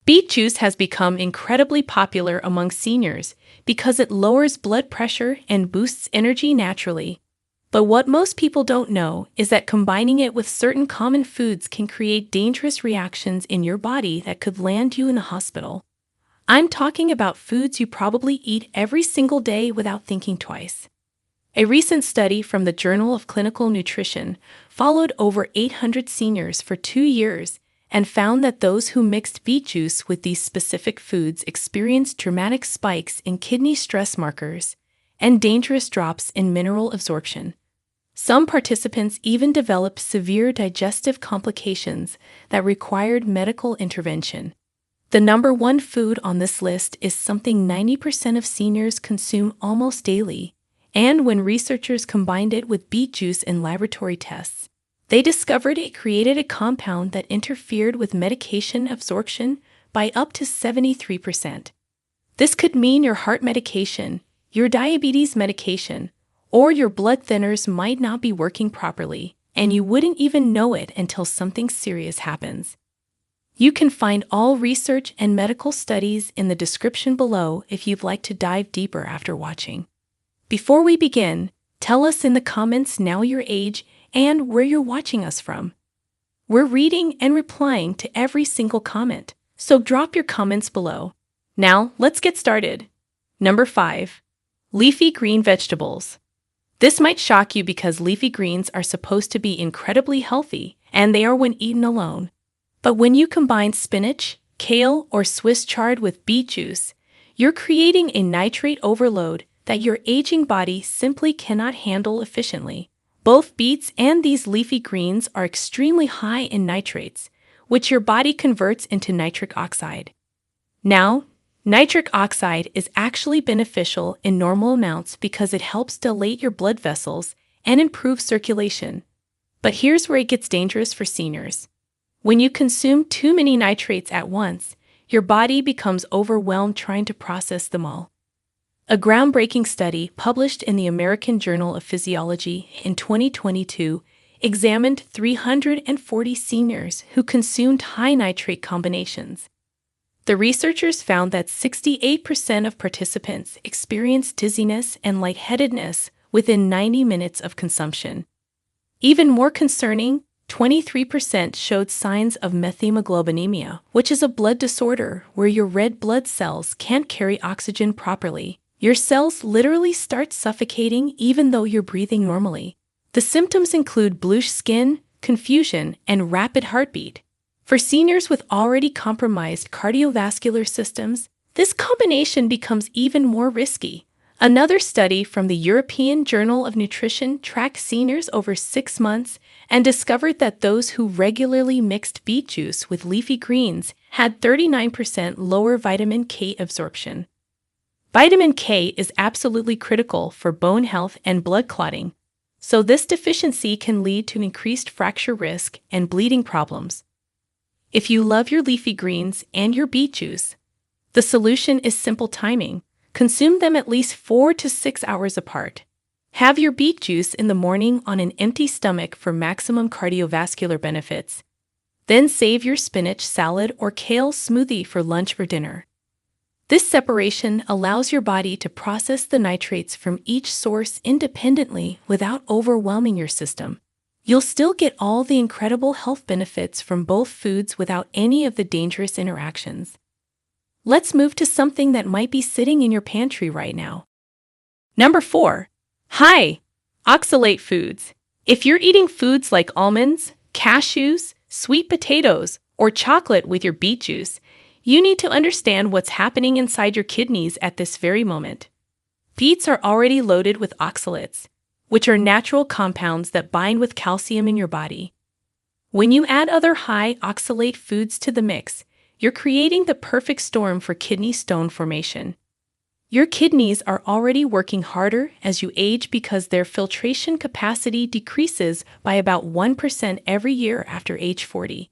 Beet juice has become incredibly popular among seniors because it lowers blood pressure and boosts energy naturally. But what most people don't know is that combining it with certain common foods can create dangerous reactions in your body that could land you in a hospital. I'm talking about foods you probably eat every single day without thinking twice. A recent study from the Journal of Clinical Nutrition followed over 800 seniors for 2 years and found that those who mixed beet juice with these specific foods experienced dramatic spikes in kidney stress markers and dangerous drops in mineral absorption. Some participants even developed severe digestive complications that required medical intervention. The number one food on this list is something 90% of seniors consume almost daily, and when researchers combined it with beet juice in laboratory tests, they discovered it created a compound that interfered with medication absorption by up to 73%. This could mean your heart medication, your diabetes medication, or your blood thinners might not be working properly, and you wouldn't even know it until something serious happens. You can find all research and medical studies in the description below if you'd like to dive deeper after watching. Before we begin, tell us in the comments now your age and where you're watching us from. We're reading and replying to every single comment, so drop your comments below. Now, let's get started. Number 5. Leafy green vegetables. This might shock you because leafy greens are supposed to be incredibly healthy, and they are when eaten alone. But when you combine spinach, kale, or Swiss chard with beet juice, you're creating a nitrate overload that your aging body simply cannot handle efficiently. Both beets and these leafy greens are extremely high in nitrates, which your body converts into nitric oxide. Now, nitric oxide is actually beneficial in normal amounts because it helps dilate your blood vessels and improve circulation. But here's where it gets dangerous for seniors. When you consume too many nitrates at once, your body becomes overwhelmed trying to process them all. A groundbreaking study published in the American Journal of Physiology in 2022 examined 340 seniors who consumed high nitrate combinations. The researchers found that 68% of participants experienced dizziness and lightheadedness within 90 minutes of consumption. Even more concerning, 23% showed signs of methemoglobinemia, which is a blood disorder where your red blood cells can't carry oxygen properly. Your cells literally start suffocating even though you're breathing normally. The symptoms include bluish skin, confusion, and rapid heartbeat. For seniors with already compromised cardiovascular systems, this combination becomes even more risky. Another study from the European Journal of Nutrition tracked seniors over 6 months and discovered that those who regularly mixed beet juice with leafy greens had 39% lower vitamin K absorption. Vitamin K is absolutely critical for bone health and blood clotting, so this deficiency can lead to increased fracture risk and bleeding problems. If you love your leafy greens and your beet juice, the solution is simple timing. Consume them at least 4 to 6 hours apart. Have your beet juice in the morning on an empty stomach for maximum cardiovascular benefits. Then save your spinach salad or kale smoothie for lunch or dinner. This separation allows your body to process the nitrates from each source independently without overwhelming your system. You'll still get all the incredible health benefits from both foods without any of the dangerous interactions. Let's move to something that might be sitting in your pantry right now. Number 4. High oxalate foods. If you're eating foods like almonds, cashews, sweet potatoes, or chocolate with your beet juice, you need to understand what's happening inside your kidneys at this very moment. Beets are already loaded with oxalates, which are natural compounds that bind with calcium in your body. When you add other high oxalate foods to the mix, you're creating the perfect storm for kidney stone formation. Your kidneys are already working harder as you age because their filtration capacity decreases by about 1% every year after age 40.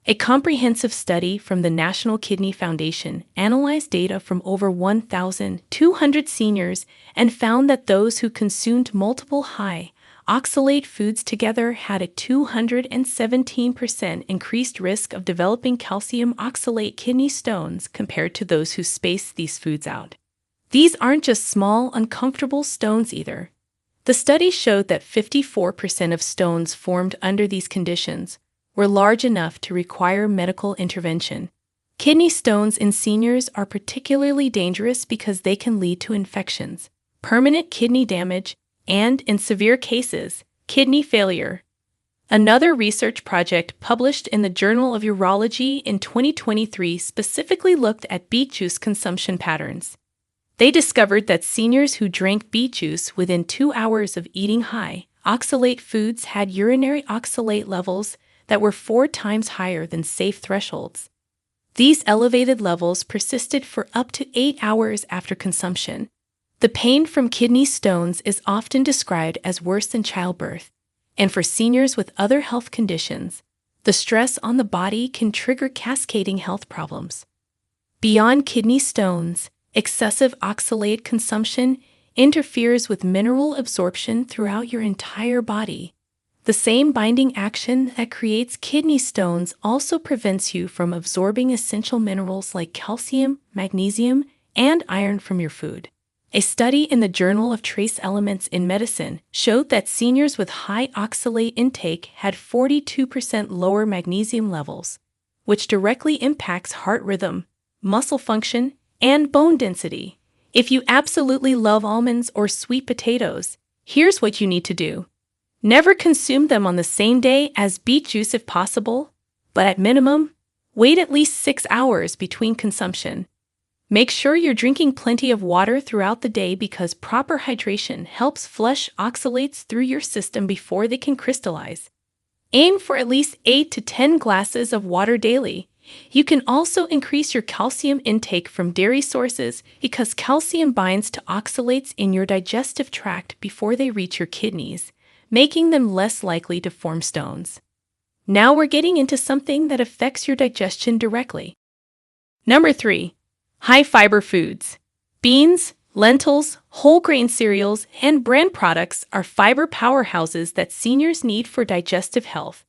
A comprehensive study from the National Kidney Foundation analyzed data from over 1,200 seniors and found that those who consumed multiple high oxalate foods together had a 217% increased risk of developing calcium oxalate kidney stones compared to those who spaced these foods out. These aren't just small, uncomfortable stones either. The study showed that 54% of stones formed under these conditions were large enough to require medical intervention. Kidney stones in seniors are particularly dangerous because they can lead to infections, permanent kidney damage, and, in severe cases, kidney failure. Another research project published in the Journal of Urology in 2023 specifically looked at beet juice consumption patterns. They discovered that seniors who drank beet juice within 2 hours of eating high oxalate foods had urinary oxalate levels that were 4 times higher than safe thresholds. These elevated levels persisted for up to 8 hours after consumption. The pain from kidney stones is often described as worse than childbirth, and for seniors with other health conditions, the stress on the body can trigger cascading health problems. Beyond kidney stones, excessive oxalate consumption interferes with mineral absorption throughout your entire body. The same binding action that creates kidney stones also prevents you from absorbing essential minerals like calcium, magnesium, and iron from your food. A study in the Journal of Trace Elements in Medicine showed that seniors with high oxalate intake had 42% lower magnesium levels, which directly impacts heart rhythm, muscle function, and bone density. If you absolutely love almonds or sweet potatoes, here's what you need to do. Never consume them on the same day as beet juice if possible, but at minimum, wait at least 6 hours between consumption. Make sure you're drinking plenty of water throughout the day because proper hydration helps flush oxalates through your system before they can crystallize. Aim for at least 8 to 10 glasses of water daily. You can also increase your calcium intake from dairy sources because calcium binds to oxalates in your digestive tract before they reach your kidneys, making them less likely to form stones. Now we're getting into something that affects your digestion directly. Number 3. High-fiber foods. Beans, lentils, whole grain cereals, and bran products are fiber powerhouses that seniors need for digestive health.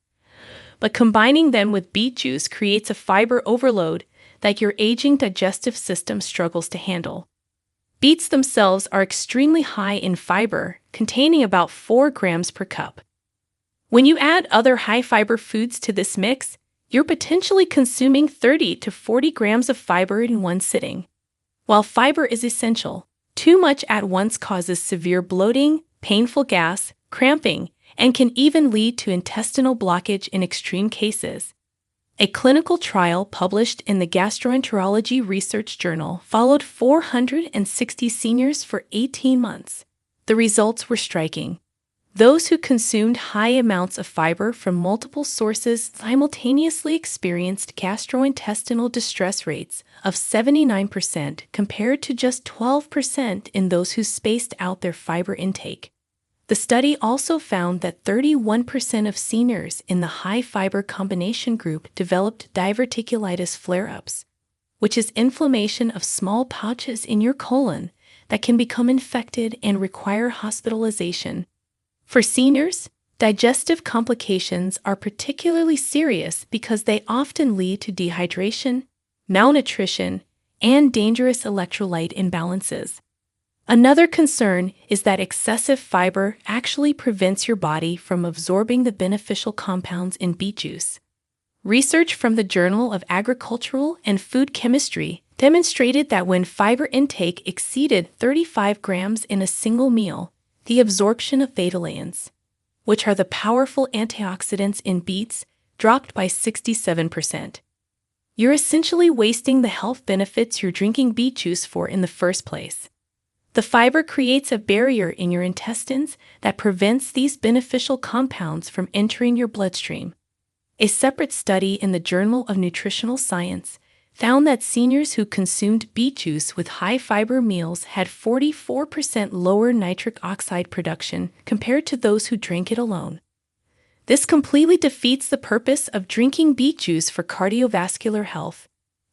But combining them with beet juice creates a fiber overload that your aging digestive system struggles to handle. Beets themselves are extremely high in fiber, containing about 4 grams per cup. When you add other high-fiber foods to this mix, you're potentially consuming 30 to 40 grams of fiber in one sitting. While fiber is essential, too much at once causes severe bloating, painful gas, cramping, and can even lead to intestinal blockage in extreme cases. A clinical trial published in the Gastroenterology Research Journal followed 460 seniors for 18 months. The results were striking. Those who consumed high amounts of fiber from multiple sources simultaneously experienced gastrointestinal distress rates of 79% compared to just 12% in those who spaced out their fiber intake. The study also found that 31% of seniors in the high-fiber combination group developed diverticulitis flare-ups, which is inflammation of small pouches in your colon that can become infected and require hospitalization. For seniors, digestive complications are particularly serious because they often lead to dehydration, malnutrition, and dangerous electrolyte imbalances. Another concern is that excessive fiber actually prevents your body from absorbing the beneficial compounds in beet juice. Research from the Journal of Agricultural and Food Chemistry demonstrated that when fiber intake exceeded 35 grams in a single meal, the absorption of betalains, which are the powerful antioxidants in beets, dropped by 67%. You're essentially wasting the health benefits you're drinking beet juice for in the first place. The fiber creates a barrier in your intestines that prevents these beneficial compounds from entering your bloodstream. A separate study in the Journal of Nutritional Science found that seniors who consumed beet juice with high-fiber meals had 44% lower nitric oxide production compared to those who drank it alone. This completely defeats the purpose of drinking beet juice for cardiovascular health.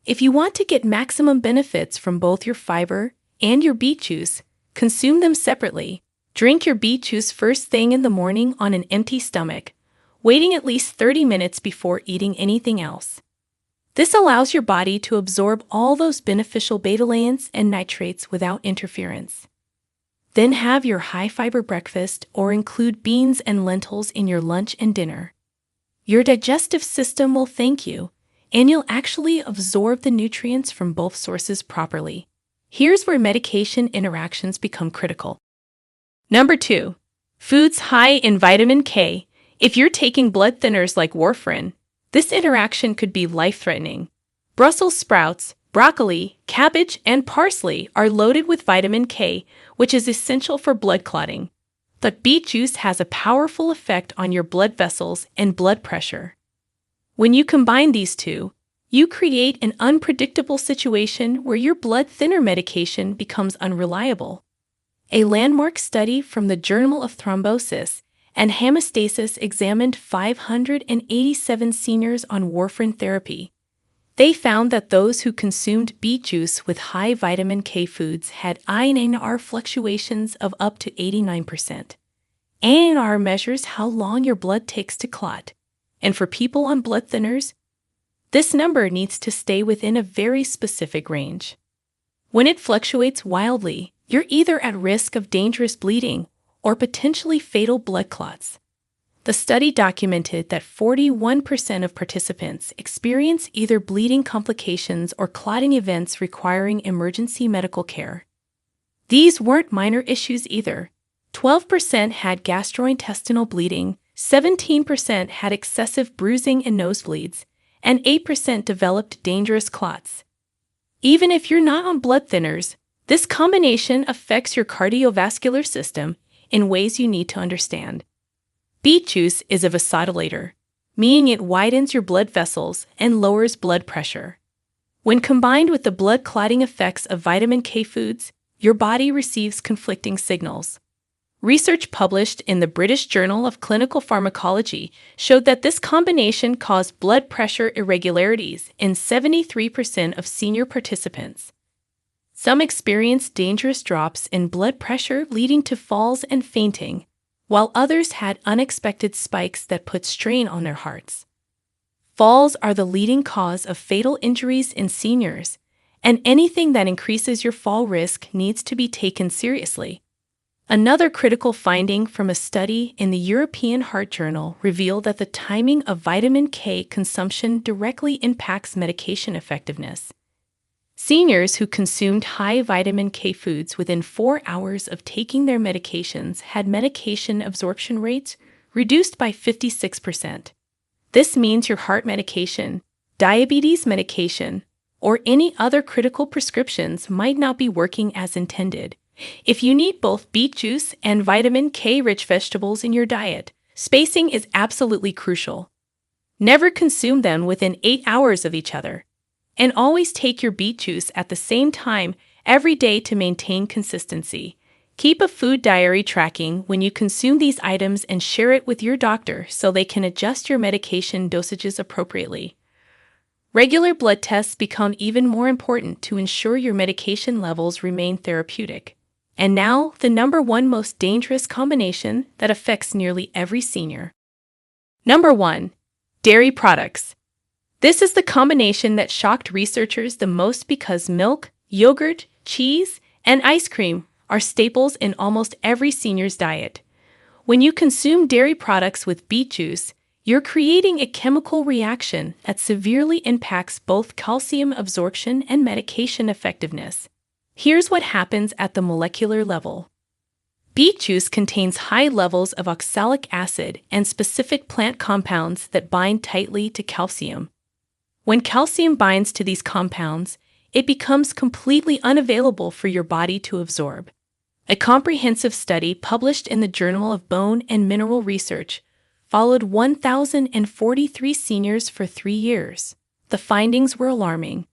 If you want to get maximum benefits from both your fiber and your beet juice, consume them separately. Drink your beet juice first thing in the morning on an empty stomach, waiting at least 30 minutes before eating anything else. This allows your body to absorb all those beneficial betalains and nitrates without interference. Then have your high-fiber breakfast or include beans and lentils in your lunch and dinner. Your digestive system will thank you, and you'll actually absorb the nutrients from both sources properly. Here's where medication interactions become critical. Number 2. Foods high in vitamin K. If you're taking blood thinners like warfarin, this interaction could be life-threatening. Brussels sprouts, broccoli, cabbage, and parsley are loaded with vitamin K, which is essential for blood clotting. But beet juice has a powerful effect on your blood vessels and blood pressure. When you combine these two, you create an unpredictable situation where your blood thinner medication becomes unreliable. A landmark study from the Journal of Thrombosis and Hemostasis examined 587 seniors on warfarin therapy. They found that those who consumed beet juice with high vitamin K foods had INR fluctuations of up to 89%. INR measures how long your blood takes to clot, and for people on blood thinners, this number needs to stay within a very specific range. When it fluctuates wildly, you're either at risk of dangerous bleeding or potentially fatal blood clots. The study documented that 41% of participants experience either bleeding complications or clotting events requiring emergency medical care. These weren't minor issues either. 12% had gastrointestinal bleeding, 17% had excessive bruising and nosebleeds, and 8% developed dangerous clots. Even if you're not on blood thinners, this combination affects your cardiovascular system in ways you need to understand. Beet juice is a vasodilator, meaning it widens your blood vessels and lowers blood pressure. When combined with the blood clotting effects of vitamin K foods, your body receives conflicting signals. Research published in the British Journal of Clinical Pharmacology showed that this combination caused blood pressure irregularities in 73% of senior participants. Some experienced dangerous drops in blood pressure leading to falls and fainting, while others had unexpected spikes that put strain on their hearts. Falls are the leading cause of fatal injuries in seniors, and anything that increases your fall risk needs to be taken seriously. Another critical finding from a study in the European Heart Journal revealed that the timing of vitamin K consumption directly impacts medication effectiveness. Seniors who consumed high vitamin K foods within 4 hours of taking their medications had medication absorption rates reduced by 56%. This means your heart medication, diabetes medication, or any other critical prescriptions might not be working as intended. If you need both beet juice and vitamin K-rich vegetables in your diet, spacing is absolutely crucial. Never consume them within 8 hours of each other. And always take your beet juice at the same time every day to maintain consistency. Keep a food diary tracking when you consume these items and share it with your doctor so they can adjust your medication dosages appropriately. Regular blood tests become even more important to ensure your medication levels remain therapeutic. And now, the number 1 most dangerous combination that affects nearly every senior. Number 1. Dairy products. This is the combination that shocked researchers the most because milk, yogurt, cheese, and ice cream are staples in almost every senior's diet. When you consume dairy products with beet juice, you're creating a chemical reaction that severely impacts both calcium absorption and medication effectiveness. Here's what happens at the molecular level. Beet juice contains high levels of oxalic acid and specific plant compounds that bind tightly to calcium. When calcium binds to these compounds, it becomes completely unavailable for your body to absorb. A comprehensive study published in the Journal of Bone and Mineral Research followed 1,043 seniors for 3 years. The findings were alarming.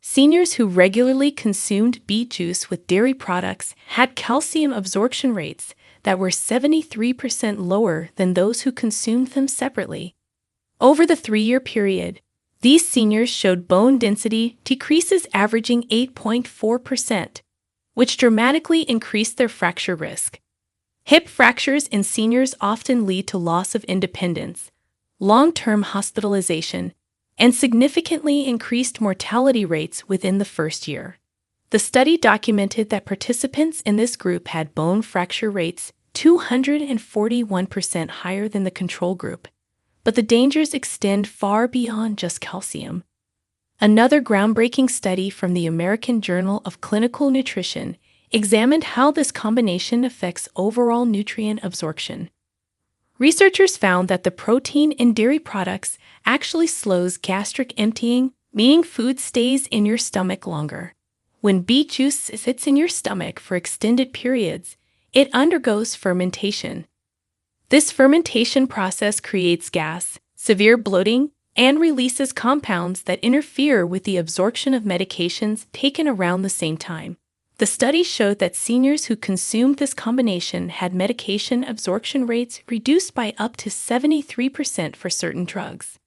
Seniors who regularly consumed beet juice with dairy products had calcium absorption rates that were 73% lower than those who consumed them separately. Over the 3-year period, these seniors showed bone density decreases averaging 8.4%, which dramatically increased their fracture risk. Hip fractures in seniors often lead to loss of independence, long-term hospitalization, and significantly increased mortality rates within the first year. The study documented that participants in this group had bone fracture rates 241% higher than the control group, but the dangers extend far beyond just calcium. Another groundbreaking study from the American Journal of Clinical Nutrition examined how this combination affects overall nutrient absorption. Researchers found that the protein in dairy products actually slows gastric emptying, meaning food stays in your stomach longer. When beet juice sits in your stomach for extended periods, it undergoes fermentation. This fermentation process creates gas, severe bloating, and releases compounds that interfere with the absorption of medications taken around the same time. The study showed that seniors who consumed this combination had medication absorption rates reduced by up to 73% for certain drugs.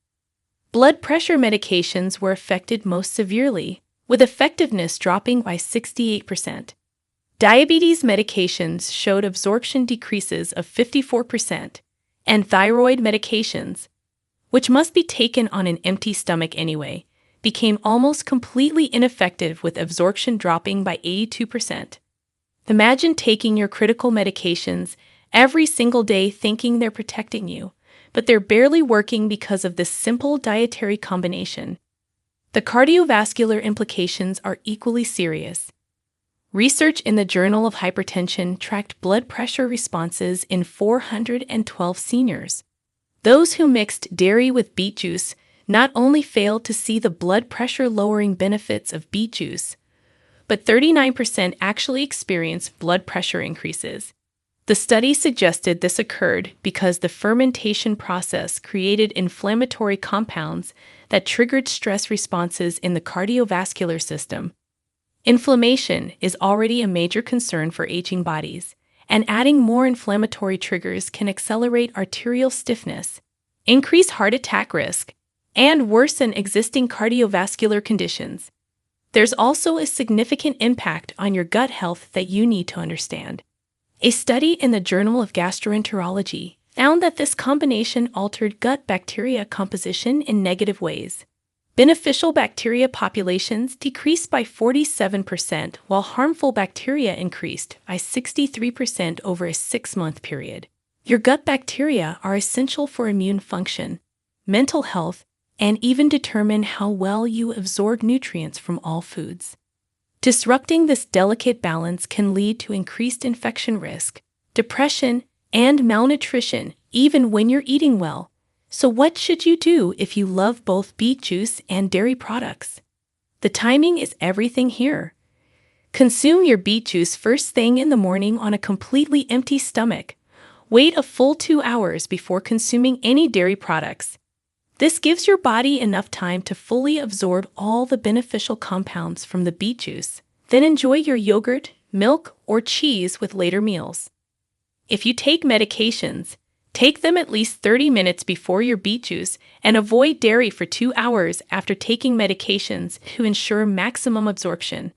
Blood pressure medications were affected most severely, with effectiveness dropping by 68%. Diabetes medications showed absorption decreases of 54%, and thyroid medications, which must be taken on an empty stomach anyway, became almost completely ineffective with absorption dropping by 82%. Imagine taking your critical medications every single day thinking they're protecting you, but they're barely working because of this simple dietary combination. The cardiovascular implications are equally serious. Research in the Journal of Hypertension tracked blood pressure responses in 412 seniors. Those who mixed dairy with beet juice not only failed to see the blood pressure-lowering benefits of beet juice, but 39% actually experienced blood pressure increases. The study suggested this occurred because the fermentation process created inflammatory compounds that triggered stress responses in the cardiovascular system. Inflammation is already a major concern for aging bodies, and adding more inflammatory triggers can accelerate arterial stiffness, increase heart attack risk, and worsen existing cardiovascular conditions. There's also a significant impact on your gut health that you need to understand. A study in the Journal of Gastroenterology found that this combination altered gut bacteria composition in negative ways. Beneficial bacteria populations decreased by 47%, while harmful bacteria increased by 63% over a 6-month period. Your gut bacteria are essential for immune function, mental health, and even determine how well you absorb nutrients from all foods. Disrupting this delicate balance can lead to increased infection risk, depression, and malnutrition, even when you're eating well. So what should you do if you love both beet juice and dairy products? The timing is everything here. Consume your beet juice first thing in the morning on a completely empty stomach. Wait a full 2 hours before consuming any dairy products. This gives your body enough time to fully absorb all the beneficial compounds from the beet juice. Then enjoy your yogurt, milk, or cheese with later meals. If you take medications, take them at least 30 minutes before your beet juice and avoid dairy for 2 hours after taking medications to ensure maximum absorption.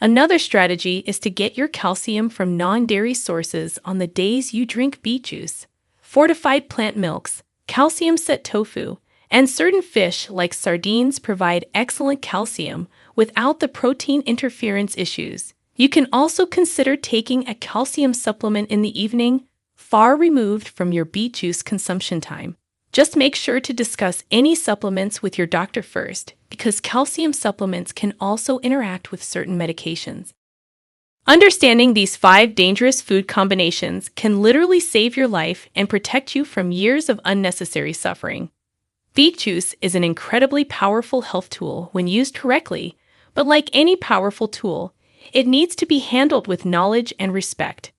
Another strategy is to get your calcium from non-dairy sources on the days you drink beet juice. Fortified plant milks, calcium-set tofu, and certain fish like sardines provide excellent calcium without the protein interference issues. You can also consider taking a calcium supplement in the evening, far removed from your beet juice consumption time. Just make sure to discuss any supplements with your doctor first, because calcium supplements can also interact with certain medications. Understanding these 5 dangerous food combinations can literally save your life and protect you from years of unnecessary suffering. Beet juice is an incredibly powerful health tool when used correctly, but like any powerful tool, it needs to be handled with knowledge and respect.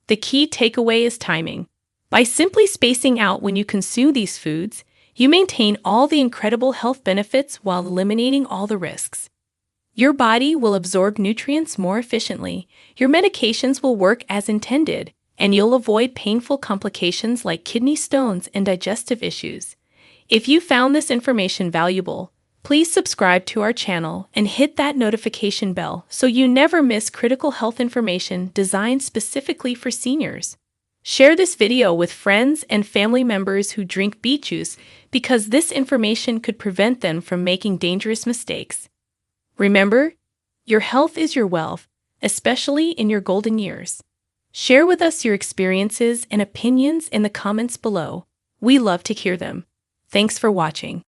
The key takeaway is timing. By simply spacing out when you consume these foods, you maintain all the incredible health benefits while eliminating all the risks. Your body will absorb nutrients more efficiently, your medications will work as intended, and you'll avoid painful complications like kidney stones and digestive issues. If you found this information valuable, please subscribe to our channel and hit that notification bell so you never miss critical health information designed specifically for seniors. Share this video with friends and family members who drink beet juice because this information could prevent them from making dangerous mistakes. Remember, your health is your wealth, especially in your golden years. Share with us your experiences and opinions in the comments below. We love to hear them. Thanks for watching.